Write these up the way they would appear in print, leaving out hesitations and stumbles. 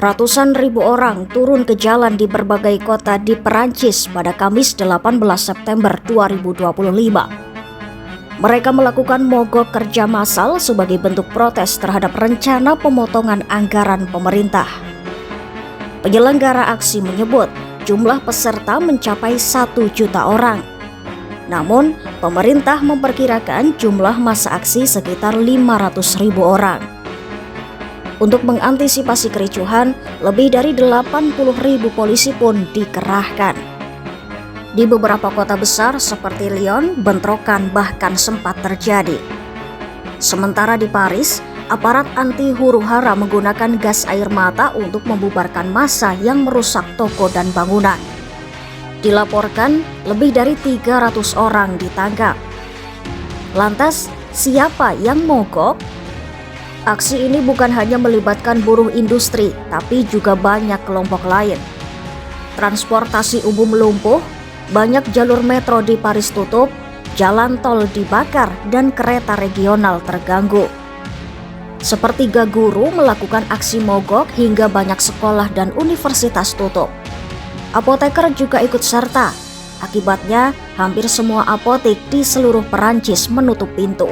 Ratusan ribu orang turun ke jalan di berbagai kota di Perancis pada Kamis 18 September 2025. Mereka melakukan mogok kerja massal sebagai bentuk protes terhadap rencana pemotongan anggaran pemerintah. Penyelenggara aksi menyebut jumlah peserta mencapai 1 juta orang. Namun, pemerintah memperkirakan jumlah massa aksi sekitar 500.000 orang. Untuk mengantisipasi kericuhan, lebih dari 80.000 polisi pun dikerahkan. Di beberapa kota besar seperti Lyon, bentrokan bahkan sempat terjadi. Sementara di Paris, aparat anti huru-hara menggunakan gas air mata untuk membubarkan massa yang merusak toko dan bangunan. Dilaporkan lebih dari 300 orang ditangkap. Lantas, siapa yang mogok? Aksi ini bukan hanya melibatkan buruh industri, tapi juga banyak kelompok lain. Transportasi umum lumpuh, banyak jalur metro di Paris tutup, jalan tol dibakar, dan kereta regional terganggu. Sepertiga guru melakukan aksi mogok hingga banyak sekolah dan universitas tutup. Apoteker juga ikut serta. Akibatnya, hampir semua apotek di seluruh Perancis menutup pintu.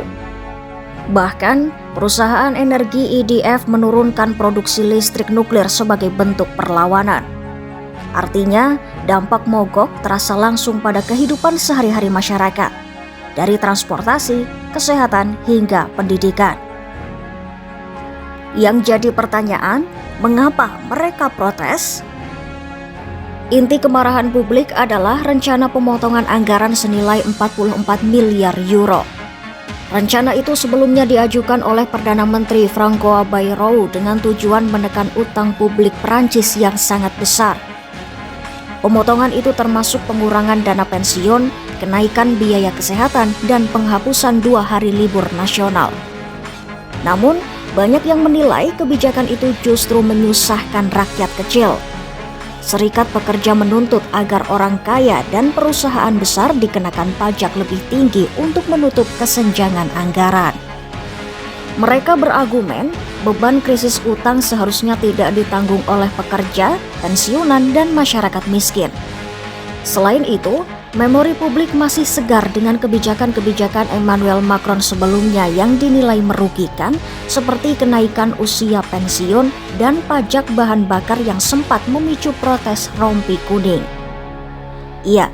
Bahkan, perusahaan energi EDF menurunkan produksi listrik nuklir sebagai bentuk perlawanan. Artinya, dampak mogok terasa langsung pada kehidupan sehari-hari masyarakat, dari transportasi, kesehatan, hingga pendidikan. Yang jadi pertanyaan, mengapa mereka protes? Inti kemarahan publik adalah rencana pemotongan anggaran senilai 44 miliar euro. Rencana itu sebelumnya diajukan oleh Perdana Menteri Francois Bayrou dengan tujuan menekan utang publik Perancis yang sangat besar. Pemotongan itu termasuk pengurangan dana pensiun, kenaikan biaya kesehatan, dan penghapusan 2 hari libur nasional. Namun, banyak yang menilai kebijakan itu justru menyusahkan rakyat kecil. Serikat Pekerja menuntut agar orang kaya dan perusahaan besar dikenakan pajak lebih tinggi untuk menutup kesenjangan anggaran. Mereka berargumen beban krisis utang seharusnya tidak ditanggung oleh pekerja, pensiunan, dan masyarakat miskin. Selain itu, memori publik masih segar dengan kebijakan-kebijakan Emmanuel Macron sebelumnya yang dinilai merugikan, seperti kenaikan usia pensiun dan pajak bahan bakar yang sempat memicu protes rompi kuning. Iya,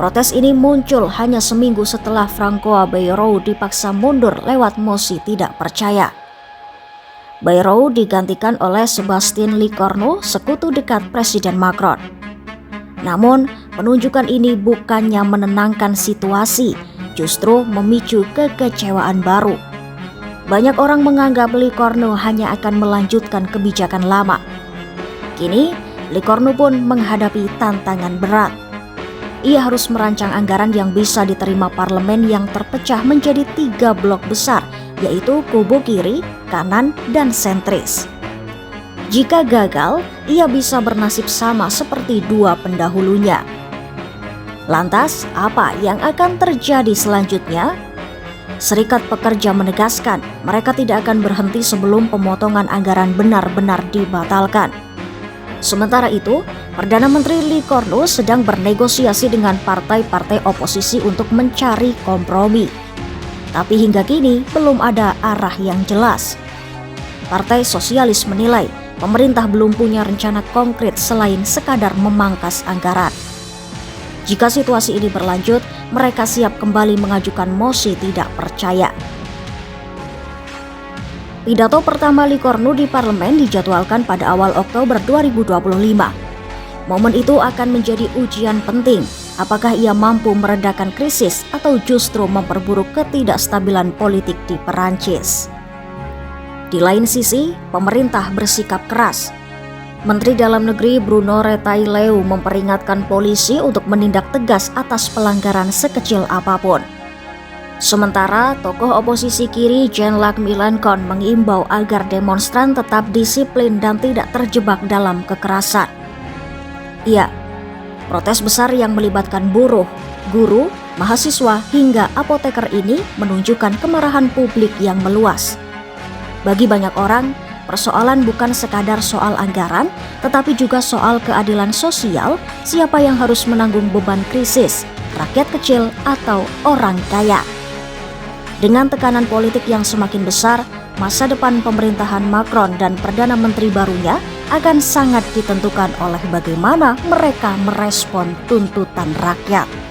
protes ini muncul hanya seminggu setelah Francois Bayrou dipaksa mundur lewat mosi tidak percaya. Bayrou digantikan oleh Sébastien Lecornu, sekutu dekat Presiden Macron. Namun, penunjukan ini bukannya menenangkan situasi, justru memicu kekecewaan baru. Banyak orang menganggap Lecornu hanya akan melanjutkan kebijakan lama. Kini, Lecornu pun menghadapi tantangan berat. Ia harus merancang anggaran yang bisa diterima parlemen yang terpecah menjadi 3 blok besar, yaitu kubu kiri, kanan, dan sentris. Jika gagal, ia bisa bernasib sama seperti 2 pendahulunya. Lantas, apa yang akan terjadi selanjutnya? Serikat Pekerja menegaskan mereka tidak akan berhenti sebelum pemotongan anggaran benar-benar dibatalkan. Sementara itu, Perdana Menteri Lecornu sedang bernegosiasi dengan partai-partai oposisi untuk mencari kompromi. Tapi hingga kini belum ada arah yang jelas. Partai Sosialis menilai pemerintah belum punya rencana konkret selain sekadar memangkas anggaran. Jika situasi ini berlanjut, mereka siap kembali mengajukan mosi tidak percaya. Pidato pertama Lecornu di parlemen dijadwalkan pada awal Oktober 2025. Momen itu akan menjadi ujian penting, apakah ia mampu meredakan krisis atau justru memperburuk ketidakstabilan politik di Perancis. Di lain sisi, pemerintah bersikap keras. Menteri Dalam Negeri Bruno Retailleau memperingatkan polisi untuk menindak tegas atas pelanggaran sekecil apapun. Sementara tokoh oposisi kiri Jean-Luc Mélenchon mengimbau agar demonstran tetap disiplin dan tidak terjebak dalam kekerasan. Iya, protes besar yang melibatkan buruh, guru, mahasiswa hingga apoteker ini menunjukkan kemarahan publik yang meluas. Bagi banyak orang, persoalan bukan sekadar soal anggaran, tetapi juga soal keadilan sosial, siapa yang harus menanggung beban krisis, rakyat kecil atau orang kaya. Dengan tekanan politik yang semakin besar, masa depan pemerintahan Macron dan Perdana Menteri barunya akan sangat ditentukan oleh bagaimana mereka merespon tuntutan rakyat.